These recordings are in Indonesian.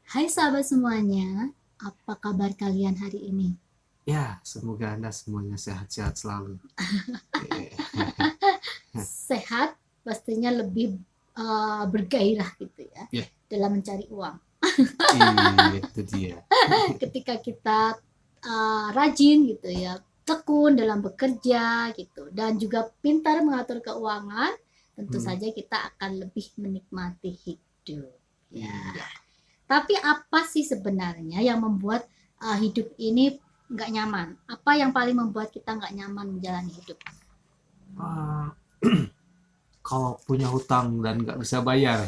Hai sahabat semuanya, apa kabar kalian hari ini? Ya, semoga Anda semuanya sehat-sehat selalu. Eh, Sehat, pastinya lebih bergairah gitu ya Ya, dalam mencari uang. itu dia. Ketika kita rajin gitu ya, tekun dalam bekerja gitu, dan juga pintar mengatur keuangan, tentu Hmm, saja kita akan lebih menikmati hidup. Ya. iya. Tapi apa sih sebenarnya yang membuat hidup ini nggak nyaman? Apa yang paling membuat kita nggak nyaman menjalani hidup? Ah, kalau punya hutang dan nggak bisa bayar,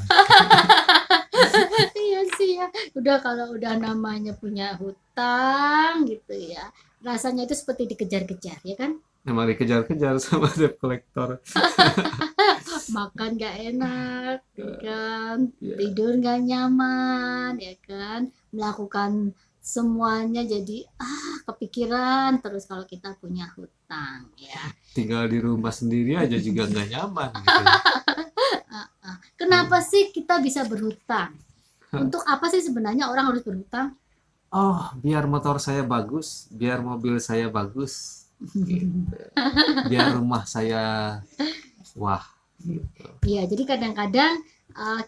Iya sih ya, udah kalau udah namanya punya hutang gitu ya, rasanya itu seperti dikejar-kejar ya kan, memang dikejar-kejar sama debt collector. makan gak enak ya kan, Ya, tidur gak nyaman ya kan, melakukan semuanya jadi kepikiran terus kalau kita punya hutang ya. tinggal di rumah sendiri aja juga nggak nyaman gitu ya. Kenapa sih kita bisa berhutang? Untuk apa sih sebenarnya orang harus berhutang? Oh, biar motor saya bagus, biar mobil saya bagus, gitu. Biar rumah saya wah, gitu. Iya, jadi kadang-kadang uh,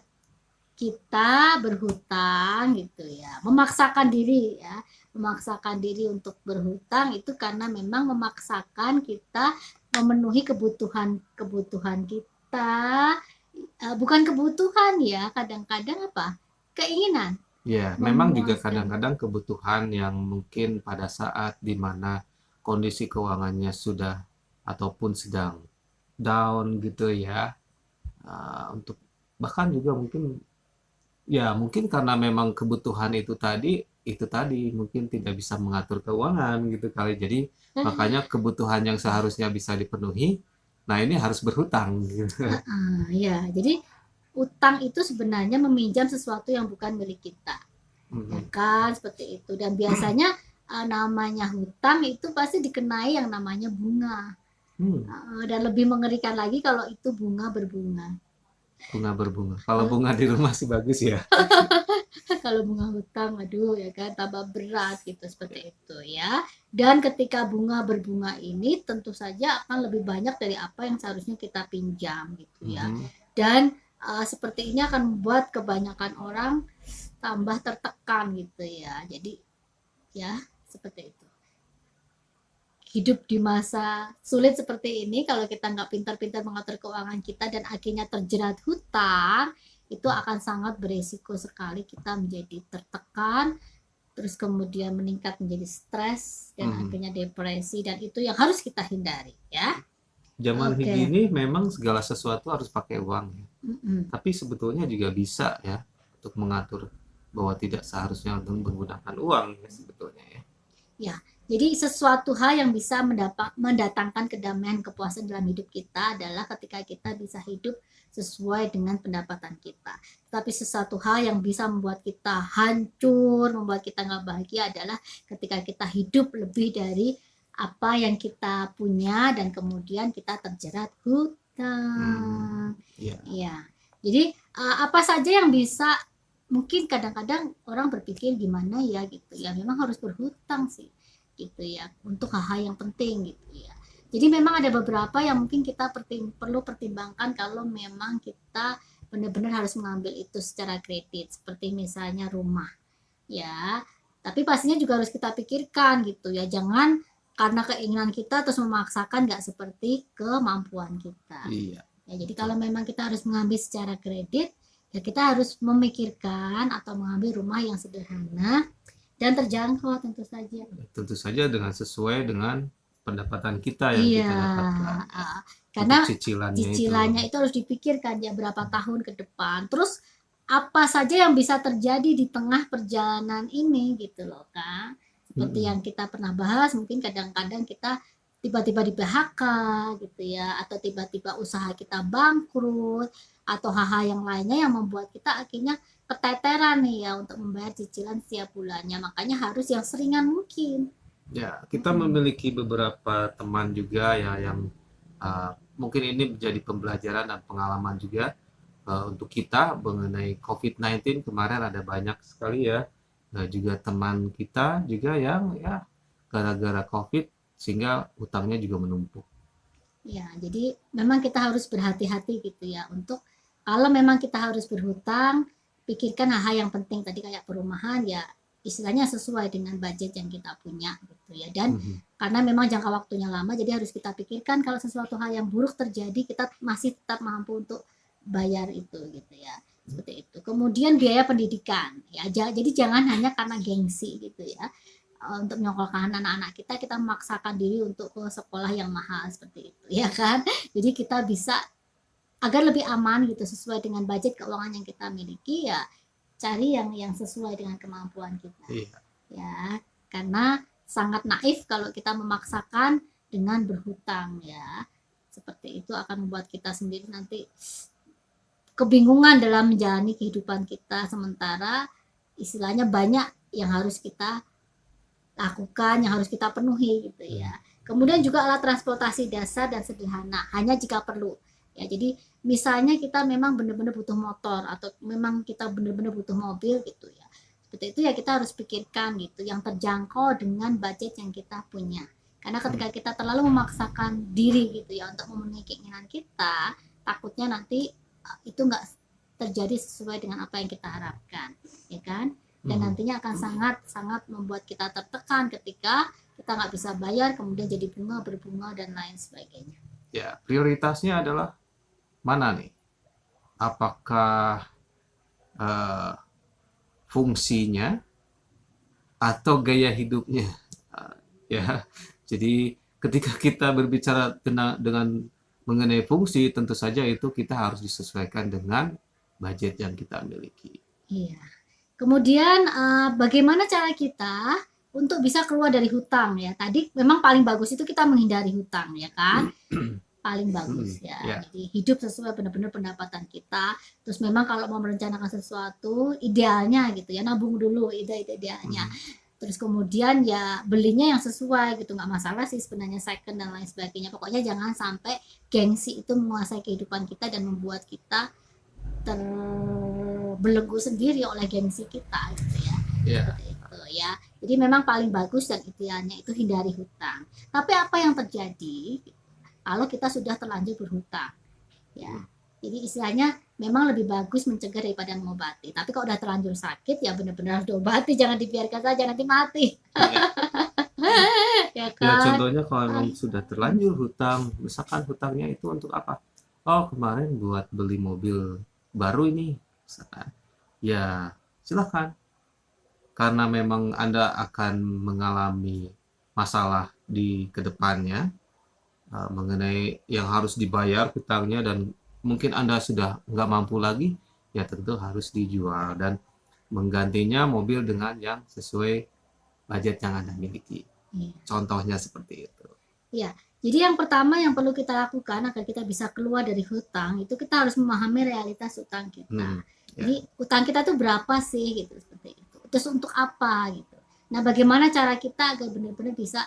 kita berhutang gitu ya, memaksakan diri ya, memaksakan diri untuk berhutang itu karena memang memaksakan kita memenuhi kebutuhan kita, bukan kebutuhan ya, kadang-kadang apa? Keinginan Ya, memang juga memuaskan. kadang-kadang kebutuhan yang mungkin pada saat di mana kondisi keuangannya sudah ataupun sedang down gitu ya, untuk bahkan juga mungkin ya mungkin karena memang kebutuhan itu tadi mungkin tidak bisa mengatur keuangan gitu kali. Jadi makanya kebutuhan yang seharusnya bisa dipenuhi, nah ini harus berhutang gitu. Ya, jadi utang itu sebenarnya meminjam sesuatu yang bukan milik kita. Ya Mhm. kan, seperti itu. Dan biasanya namanya hutang itu pasti dikenai yang namanya bunga. Hmm, Dan lebih mengerikan lagi kalau itu bunga berbunga. bunga berbunga. Kalau bunga di rumah sih bagus ya. Kalau bunga hutang, aduh ya kan, tambah berat gitu seperti itu ya. Dan ketika bunga berbunga ini tentu saja akan lebih banyak dari apa yang seharusnya kita pinjam gitu ya. Mhm. Dan seperti ini akan membuat kebanyakan orang tambah tertekan gitu ya. Jadi ya seperti itu. Hidup di masa sulit seperti ini kalau kita nggak pintar-pintar mengatur keuangan kita dan akhirnya terjerat hutang, itu akan sangat beresiko sekali kita menjadi tertekan, terus kemudian meningkat menjadi stres dan Mhm. akhirnya depresi, dan itu yang harus kita hindari ya. Zaman Oke. gini memang segala sesuatu harus pakai uang ya. Mm-mm. Tapi sebetulnya juga bisa ya untuk mengatur bahwa tidak seharusnya untuk menggunakan uang ya sebetulnya ya. Ya, jadi sesuatu hal yang bisa mendatangkan kedamaian, kepuasan dalam hidup kita adalah ketika kita bisa hidup sesuai dengan pendapatan kita. Tapi sesuatu hal yang bisa membuat kita hancur, membuat kita nggak bahagia adalah ketika kita hidup lebih dari apa yang kita punya dan kemudian kita terjerat Hmm, hutang. ya. Ya, jadi apa saja yang bisa, mungkin kadang-kadang orang berpikir gimana ya gitu ya, memang harus berhutang sih gitu ya untuk hal-hal yang penting gitu ya. Jadi memang ada beberapa yang mungkin kita perlu pertimbangkan kalau memang kita benar-benar harus mengambil itu secara kredit, seperti misalnya rumah ya. Tapi pastinya juga harus kita pikirkan gitu ya, jangan karena keinginan kita terus memaksakan nggak seperti kemampuan kita. Iya, Ya, jadi betul. kalau memang kita harus mengambil secara kredit, ya kita harus memikirkan atau mengambil rumah yang sederhana dan terjangkau tentu saja. Tentu saja dengan sesuai dengan pendapatan kita yang Iya, kita dapatkan ya. uh, Untuk karena cicilannya itu. cicilannya itu harus dipikirkan ya berapa tahun ke depan. Terus apa saja yang bisa terjadi di tengah perjalanan ini gitu loh kan. Seperti Mm-mm. yang kita pernah bahas, mungkin kadang-kadang kita tiba-tiba di PHK gitu ya, atau tiba-tiba usaha kita bangkrut, atau hal-hal yang lainnya yang membuat kita akhirnya keteteran nih ya untuk membayar cicilan setiap bulannya. Makanya harus yang seringan mungkin. Ya, kita Mm-mm. memiliki beberapa teman juga ya yang mungkin ini menjadi pembelajaran dan pengalaman juga. untuk kita mengenai COVID-19 kemarin ada banyak sekali ya, juga teman kita juga yang ya gara-gara COVID sehingga hutangnya juga menumpuk. Ya, jadi memang kita harus berhati-hati gitu ya untuk kalau memang kita harus berhutang, pikirkan hal-hal yang penting tadi kayak perumahan ya istilahnya sesuai dengan budget yang kita punya gitu ya. Dan Mhm. karena memang jangka waktunya lama jadi harus kita pikirkan kalau sesuatu hal yang buruk terjadi kita masih tetap mampu untuk bayar itu gitu ya. Seperti itu. Kemudian biaya pendidikan ya. Jadi jangan hanya karena gengsi gitu ya untuk menyekolahkan anak-anak kita, kita memaksakan diri untuk ke sekolah yang mahal seperti itu, ya kan? Jadi kita bisa agar lebih aman gitu sesuai dengan budget keuangan yang kita miliki ya cari yang sesuai dengan kemampuan kita, Iya. ya. Karena sangat naif kalau kita memaksakan dengan berhutang ya. Seperti itu akan membuat kita sendiri nanti kebingungan dalam menjalani kehidupan kita sementara istilahnya banyak yang harus kita lakukan, yang harus kita penuhi gitu ya. Kemudian juga alat transportasi dasar dan sederhana, hanya jika perlu. Ya, jadi misalnya kita memang benar-benar butuh motor atau memang kita benar-benar butuh mobil gitu ya. Seperti itu ya kita harus pikirkan gitu, yang terjangkau dengan budget yang kita punya. Karena ketika kita terlalu memaksakan diri gitu ya untuk memenuhi keinginan kita, takutnya nanti itu nggak terjadi sesuai dengan apa yang kita harapkan, ya kan? Dan Mhm. nantinya akan sangat-sangat membuat kita tertekan ketika kita nggak bisa bayar, kemudian jadi bunga berbunga dan lain sebagainya. Ya, prioritasnya adalah mana nih? Apakah eh, fungsinya atau gaya hidupnya? Ya, jadi ketika kita berbicara dengan mengenai fungsi, tentu saja itu kita harus disesuaikan dengan budget yang kita miliki. Iya. Kemudian bagaimana cara kita untuk bisa keluar dari hutang ya? Tadi memang paling bagus itu kita menghindari hutang ya kan? Paling bagus ya. Ya, Jadi hidup sesuai benar-benar pendapatan kita. Terus memang kalau mau merencanakan sesuatu, idealnya gitu ya, nabung dulu idealnya. Terus kemudian ya belinya yang sesuai gitu, nggak masalah sih sebenarnya second dan lain sebagainya. Pokoknya jangan sampai gengsi itu menguasai kehidupan kita dan membuat kita terbelenggu sendiri oleh gengsi kita gitu ya. ya, Seperti itu ya. Jadi memang paling bagus dan idealnya itu hindari hutang. Tapi apa yang terjadi kalau kita sudah terlanjur berhutang? Ya. Jadi istilahnya memang lebih bagus mencegah daripada mengobati. Tapi kalau udah terlanjur sakit ya benar-benar harus diobati, jangan dibiarkan saja nanti mati. ya. Ya Ya, kan? contohnya kalau memang sudah terlanjur hutang, misalkan hutangnya itu untuk apa? Oh, kemarin buat beli mobil baru ini, misalkan. Ya, silakan. Karena memang Anda akan mengalami masalah di kedepannya mengenai yang harus dibayar hutangnya dan mungkin Anda sudah nggak mampu lagi, ya tentu harus dijual dan menggantinya mobil dengan yang sesuai budget yang Anda miliki. Iya. Contohnya seperti itu. Ya, jadi yang pertama yang perlu kita lakukan agar kita bisa keluar dari hutang itu kita harus memahami realitas hutang kita. Ya. Jadi hutang kita tuh berapa sih gitu seperti itu. Terus untuk apa gitu. Nah, bagaimana cara kita agar benar-benar bisa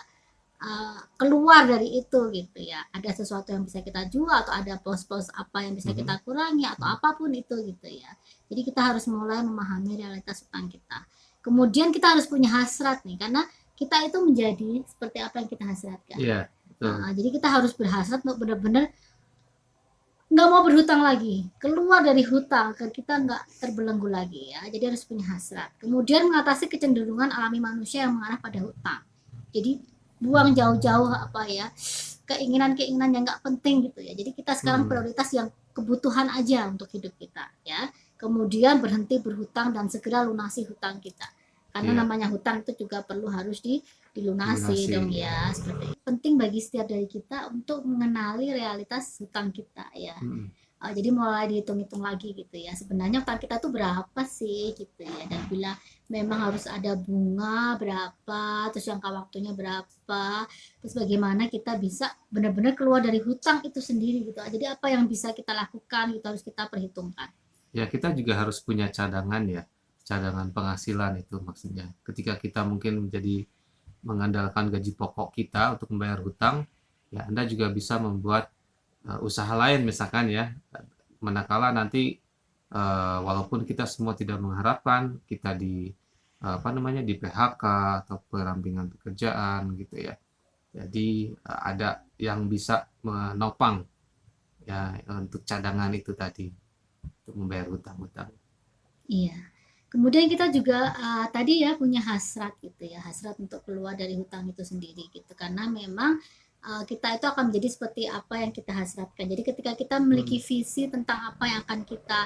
keluar dari itu gitu ya. Ada sesuatu yang bisa kita jual atau ada pos-pos apa yang bisa kita kurangi atau apapun itu gitu ya. Jadi kita harus mulai memahami realitas hutang kita. Kemudian kita harus punya hasrat nih karena kita itu menjadi seperti apa yang kita hasratkan. Iya, betul. Jadi kita harus berhasrat untuk benar-benar nggak mau berhutang lagi, keluar dari hutang agar kita nggak terbelenggu lagi ya. Jadi harus punya hasrat. Kemudian mengatasi kecenderungan alami manusia yang mengarah pada hutang. Jadi buang jauh-jauh apa ya keinginan-keinginan yang nggak penting gitu ya. Jadi kita sekarang prioritas yang kebutuhan aja untuk hidup kita ya. Kemudian berhenti berhutang dan segera lunasi hutang kita. Karena namanya hutang itu juga perlu harus dilunasi dong ya. Seperti itu. Penting bagi setiap dari kita untuk mengenali realitas hutang kita ya. Jadi mulai dihitung-hitung lagi gitu ya. Sebenarnya hutang kita tuh berapa sih gitu ya. Dan bila memang harus ada bunga berapa, terus jangka waktunya berapa, terus bagaimana kita bisa benar-benar keluar dari hutang itu sendiri gitu. Jadi apa yang bisa kita lakukan itu harus kita perhitungkan. Ya, kita juga harus punya cadangan ya. Cadangan penghasilan itu maksudnya. Ketika kita mungkin menjadi mengandalkan gaji pokok kita untuk membayar hutang, ya Anda juga bisa membuat usaha lain misalkan ya. Manakala nanti walaupun kita semua tidak mengharapkan kita di PHK atau perampingan pekerjaan gitu ya. Jadi ada yang bisa menopang ya untuk cadangan itu tadi untuk membayar hutang-hutang. Iya. Kemudian kita juga tadi ya punya hasrat gitu ya, hasrat untuk keluar dari hutang itu sendiri gitu. Karena memang kita itu akan menjadi seperti apa yang kita hasratkan. Jadi ketika kita memiliki visi tentang apa yang akan kita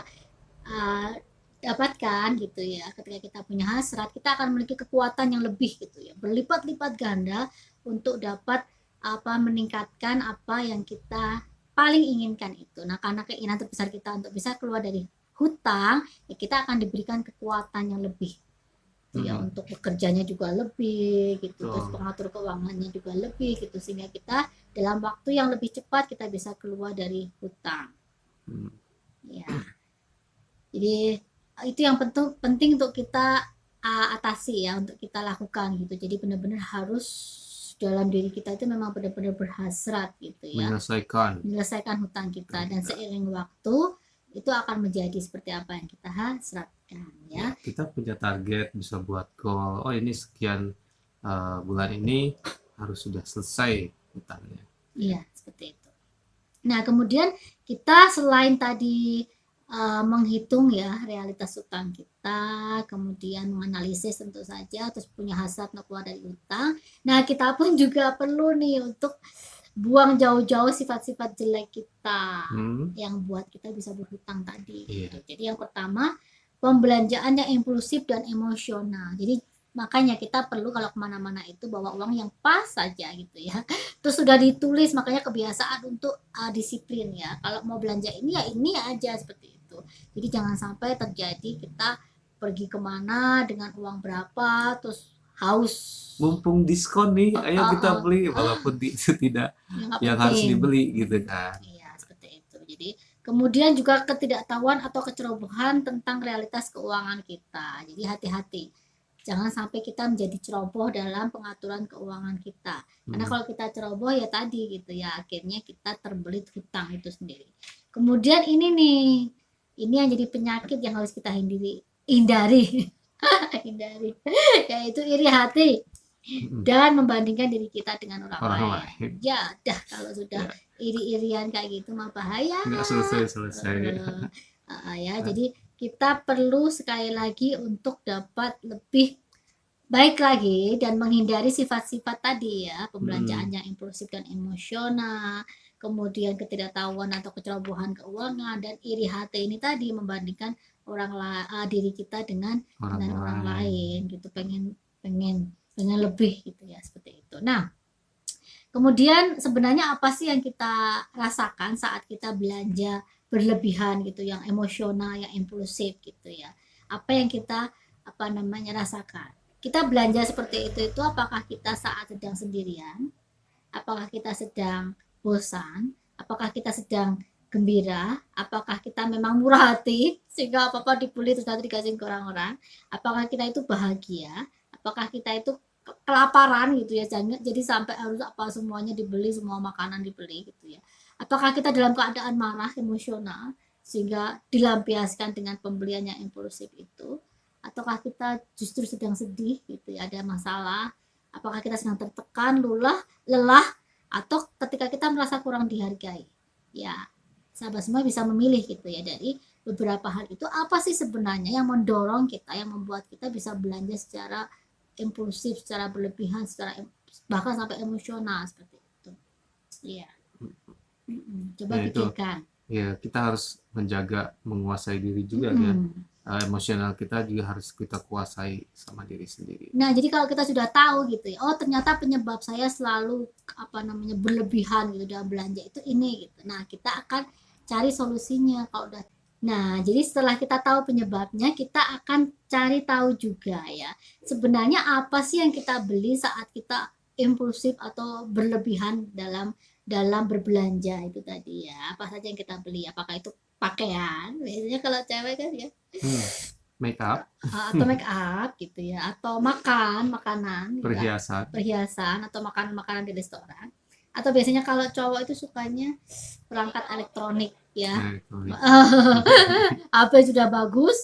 uh, dapatkan gitu ya, ketika kita punya hasrat, kita akan memiliki kekuatan yang lebih gitu ya, berlipat-lipat ganda untuk dapat meningkatkan apa yang kita paling inginkan itu. Nah, karena keinginan terbesar kita untuk bisa keluar dari hutang, ya kita akan diberikan kekuatan yang lebih gitu ya, untuk bekerjanya juga lebih gitu, terus Betul. pengatur keuangannya juga lebih gitu, sehingga kita dalam waktu yang lebih cepat kita bisa keluar dari hutang Hmm. ya. Jadi itu yang penting untuk kita atasi ya, untuk kita lakukan gitu. Jadi benar-benar harus dalam diri kita itu memang benar-benar berhasrat gitu ya, menyelesaikan hutang kita, dan seiring waktu itu akan menjadi seperti apa yang kita hasratkan ya. Kita punya target, bisa buat goal. Oh ini sekian bulan ini harus sudah selesai hutangnya. Iya, seperti itu. Nah, kemudian kita selain tadi menghitung ya realitas utang kita, kemudian menganalisis tentu saja, terus punya hasrat untuk keluar dari utang. Nah, kita pun juga perlu nih untuk buang jauh-jauh sifat-sifat jelek kita yang buat kita bisa berhutang tadi. Gitu. Jadi yang pertama, pembelanjaan yang impulsif dan emosional. Jadi makanya kita perlu kalau kemana-mana itu bawa uang yang pas saja gitu ya. Terus sudah ditulis, makanya kebiasaan untuk disiplin ya. Kalau mau belanja ini ya ini aja seperti itu. Jadi jangan sampai terjadi kita pergi kemana dengan uang berapa terus haus. Mumpung diskon nih, ayo kita beli walaupun itu tidak yang harus dibeli gitu kan. Iya, seperti itu. Jadi kemudian juga ketidaktahuan atau kecerobohan tentang realitas keuangan kita. Jadi hati-hati. Jangan sampai kita menjadi ceroboh dalam pengaturan keuangan kita. Karena kalau kita ceroboh ya tadi gitu ya, akhirnya kita terbelit hutang itu sendiri. Kemudian ini nih, ini yang jadi penyakit yang harus kita hindari, yaitu iri hati dan membandingkan diri kita dengan orang lain. Ya, dah kalau sudah iri-irian kayak gitu mah bahaya. Nggak selesai-selesai. Ya, jadi kita perlu sekali lagi untuk dapat lebih baik lagi dan menghindari sifat-sifat tadi ya, pembelanjaan yang impulsif dan emosional, kemudian ketidaktahuan atau kecerobohan keuangan, dan iri hati ini tadi membandingkan diri kita dengan orang lain gitu, pengen lebih gitu ya, seperti itu. Nah, kemudian sebenarnya apa sih yang kita rasakan saat kita belanja berlebihan gitu, yang emosional, yang impulsif gitu ya? Apa yang kita rasakan? Kita belanja seperti itu apakah kita saat sedang sendirian? Apakah kita sedang bosan? Apakah kita sedang gembira? Apakah kita memang murah hati sehingga apa-apa dibeli terus nanti dikasih ke orang-orang? Apakah kita itu bahagia? Apakah kita itu kelaparan gitu ya, jadi sampai harus semuanya dibeli, semua makanan dibeli gitu ya? Apakah kita dalam keadaan marah, emosional, sehingga dilampiaskan dengan pembelian yang impulsif itu? Ataukah kita justru sedang sedih gitu ya, ada masalah? Apakah kita sedang tertekan, lelah, atau ketika kita merasa kurang dihargai? Ya, sahabat semua bisa memilih gitu ya, dari beberapa hal itu apa sih sebenarnya yang mendorong kita, yang membuat kita bisa belanja secara impulsif, secara berlebihan, bahkan sampai emosional seperti itu. Iya. Coba pikirkan. Ya, kita harus menjaga, menguasai diri juga ya. Emosional kita juga harus kita kuasai sama diri sendiri. Nah, jadi kalau kita sudah tahu gitu ya, oh ternyata penyebab saya selalu berlebihan gitu dalam belanja itu ini gitu. Nah, kita akan cari solusinya kalau udah. Nah, jadi setelah kita tahu penyebabnya, kita akan cari tahu juga ya, sebenarnya apa sih yang kita beli saat kita impulsif atau berlebihan dalam berbelanja itu tadi ya. Apa saja yang kita beli? Apakah itu pakaian? Biasanya kalau cewek kan ya. Make up atau make up gitu ya, atau makanan, perhiasan atau makanan di restoran, atau biasanya kalau cowok itu sukanya perangkat elektronik ya. Nah, itu ya. HP sudah bagus,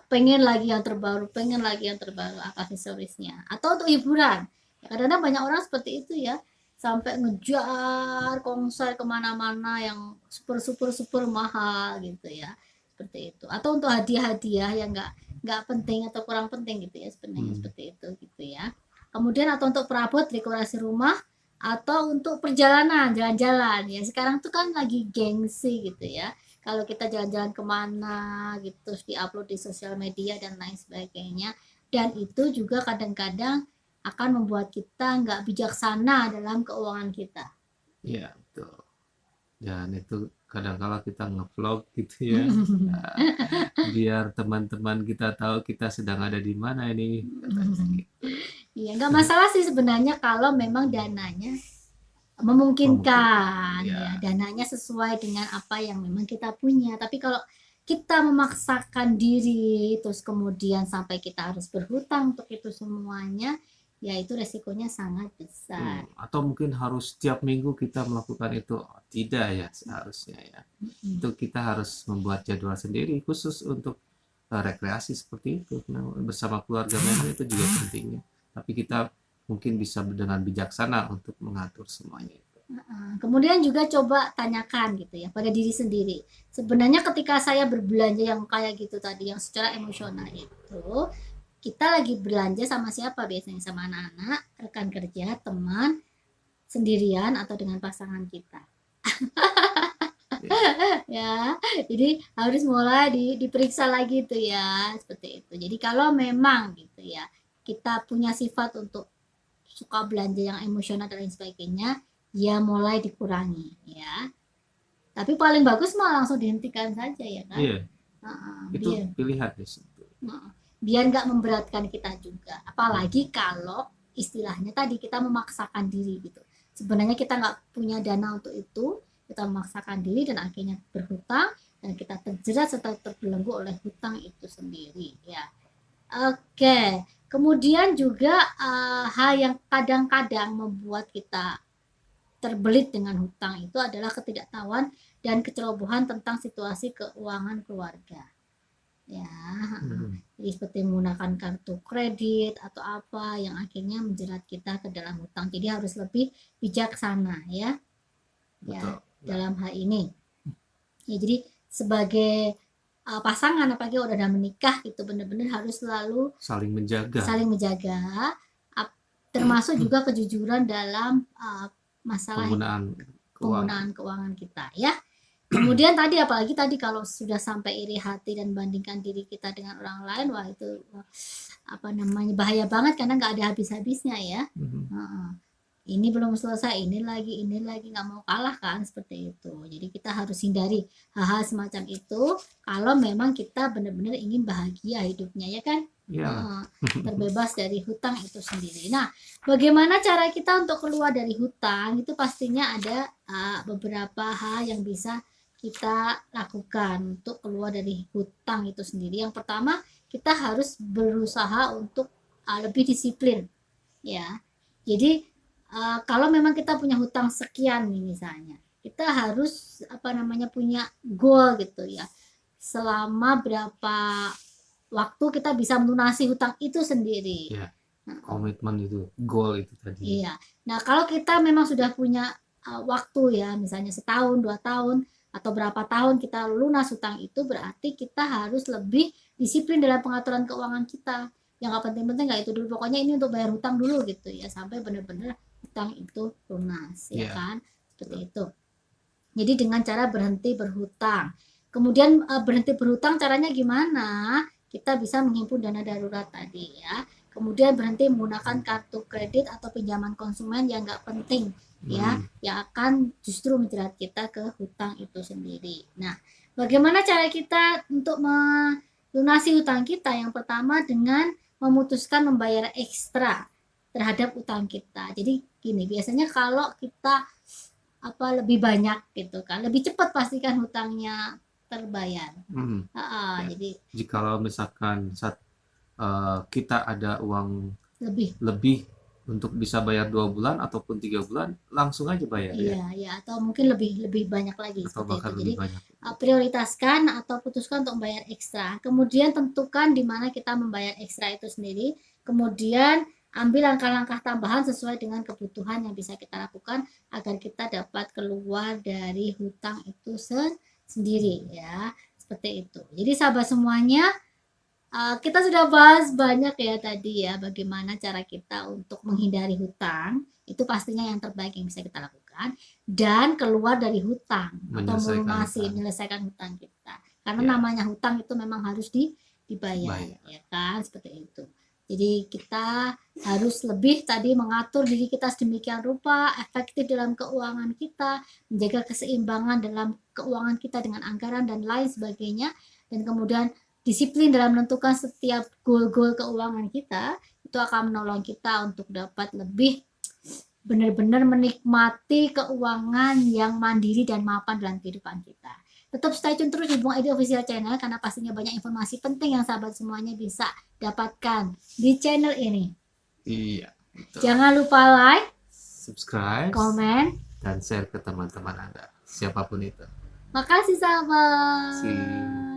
pengen lagi yang terbaru, pengen lagi yang terbaru aksesorisnya. Atau untuk hiburan. Ya, kadang-kadang banyak orang seperti itu ya, sampai ngejar konser kemana-mana yang super super super mahal gitu ya, seperti itu. Atau untuk hadiah-hadiah yang nggak penting atau kurang penting gitu ya, sebenarnya seperti itu gitu ya. Kemudian atau untuk perabot dekorasi rumah atau untuk perjalanan jalan-jalan ya, sekarang tuh kan lagi gengsi gitu ya, kalau kita jalan-jalan kemana gitu terus diupload di sosial media dan lain sebagainya, dan itu juga kadang-kadang akan membuat kita nggak bijaksana dalam keuangan kita. Iya, betul. Dan itu kadang-kala kita ngevlog gitu ya, ah, biar teman-teman kita tahu kita sedang ada di mana ini, katanya gitu. Iya, nggak masalah sih sebenarnya kalau memang dananya Memungkinkan, memungkinkan ya, ya. dananya sesuai dengan apa yang memang kita punya. Tapi kalau kita memaksakan diri terus kemudian sampai kita harus berhutang untuk itu semuanya, ya itu resikonya sangat besar. Atau mungkin harus setiap minggu kita melakukan itu. Oh, tidak ya, seharusnya ya. Itu kita harus membuat jadwal sendiri khusus untuk rekreasi seperti itu. Nah, bersama keluarga memang itu juga pentingnya. Tapi kita mungkin bisa dengan bijaksana untuk mengatur semuanya itu. Kemudian juga coba tanyakan gitu ya pada diri sendiri. Sebenarnya ketika saya berbelanja yang kayak gitu tadi, yang secara emosional itu, kita lagi belanja sama siapa biasanya? Sama anak-anak, rekan kerja, teman, sendirian, atau dengan pasangan kita. Ya, jadi harus mulai diperiksa lagi tuh ya, seperti itu. Jadi kalau memang gitu ya, kita punya sifat untuk suka belanja yang emosional dan lain sebagainya, ya mulai dikurangi ya. Tapi paling bagus mah langsung dihentikan saja ya kan. Iya, itu Biar pilihan di situ. biar nggak memberatkan kita juga. Apalagi kalau istilahnya tadi kita memaksakan diri gitu. Sebenarnya kita nggak punya dana untuk itu, kita memaksakan diri dan akhirnya berhutang dan kita terjerat serta terbelenggu oleh hutang itu sendiri ya. Oke, kemudian juga hal yang kadang-kadang membuat kita terbelit dengan hutang itu adalah ketidaktahuan dan kecerobohan tentang situasi keuangan keluarga. Ya, jadi seperti menggunakan kartu kredit atau apa yang akhirnya menjerat kita ke dalam hutang. Jadi harus lebih bijaksana ya, ya Betul. dalam hal ini. Ya, jadi sebagai pasangan apalagi udah menikah itu benar-benar harus selalu Saling menjaga. Termasuk juga kejujuran dalam masalah penggunaan keuangan kita ya. Kemudian tadi apalagi tadi kalau sudah sampai iri hati dan bandingkan diri kita dengan orang lain, wah itu apa namanya bahaya banget karena nggak ada habis-habisnya ya. Ini belum selesai, ini lagi nggak mau kalah kan, seperti itu. Jadi kita harus hindari hal-hal semacam itu kalau memang kita benar-benar ingin bahagia hidupnya ya kan. Ya. Terbebas dari hutang itu sendiri. Nah, bagaimana cara kita untuk keluar dari hutang? Itu pastinya ada beberapa hal yang bisa kita lakukan untuk keluar dari hutang itu sendiri. Yang pertama, kita harus berusaha untuk lebih disiplin ya. Jadi kalau memang kita punya hutang sekian nih misalnya, kita harus apa namanya punya goal gitu ya. Selama berapa waktu kita bisa melunasi hutang itu sendiri. Ya, komitmen itu, goal itu tadi. Iya. Nah, kalau kita memang sudah punya waktu ya, misalnya setahun, 2 tahun, atau berapa tahun kita lunas hutang itu, berarti kita harus lebih disiplin dalam pengaturan keuangan kita. Yang nggak penting-penting nggak itu dulu, pokoknya ini untuk bayar hutang dulu gitu ya, sampai benar-benar hutang itu lunas, ya kan? Seperti itu. Jadi dengan cara berhenti berhutang. Kemudian berhenti berhutang caranya gimana? Kita bisa menghimpun dana darurat tadi ya. Kemudian berhenti menggunakan kartu kredit atau pinjaman konsumen yang nggak penting ya, yang akan justru menjerat kita ke hutang itu sendiri. Nah, bagaimana cara kita untuk melunasi hutang kita? Yang pertama dengan memutuskan membayar ekstra terhadap utang kita. Jadi gini, biasanya kalau kita lebih banyak gitu kan, lebih cepat pastikan hutangnya terbayar. Ya. Jadi jikalau misalkan saat kita ada uang lebih untuk bisa bayar 2 bulan ataupun 3 bulan langsung aja bayar ya, Iya, ya, atau mungkin lebih lebih banyak lagi atau seperti bahkan itu. Jadi lebih banyak. prioritaskan atau putuskan untuk membayar ekstra. Kemudian tentukan di mana kita membayar ekstra itu sendiri. Kemudian ambil langkah-langkah tambahan sesuai dengan kebutuhan yang bisa kita lakukan agar kita dapat keluar dari hutang itu sendiri ya. Seperti itu. Jadi sahabat semuanya, kita sudah bahas banyak ya tadi ya bagaimana cara kita untuk menghindari hutang. Itu pastinya yang terbaik yang bisa kita lakukan dan keluar dari hutang atau Menyelesaikan melunasi hutang. menyelesaikan hutang kita. Karena Ya, namanya hutang itu memang harus dibayar bayar. ya kan seperti itu. Jadi kita harus lebih tadi mengatur diri kita sedemikian rupa, efektif dalam keuangan kita, menjaga keseimbangan dalam keuangan kita dengan anggaran dan lain sebagainya, dan kemudian disiplin dalam menentukan setiap goal-goal keuangan kita, itu akan menolong kita untuk dapat lebih benar-benar menikmati keuangan yang mandiri dan mapan dalam kehidupan kita. Tetap stay tune terus di Bung Edi Official Channel karena pastinya banyak informasi penting yang sahabat semuanya bisa dapatkan di channel ini. Iya, betul. Jangan lupa like, Subscribe, komen, dan share ke teman-teman Anda, siapapun itu. makasih sahabat. See.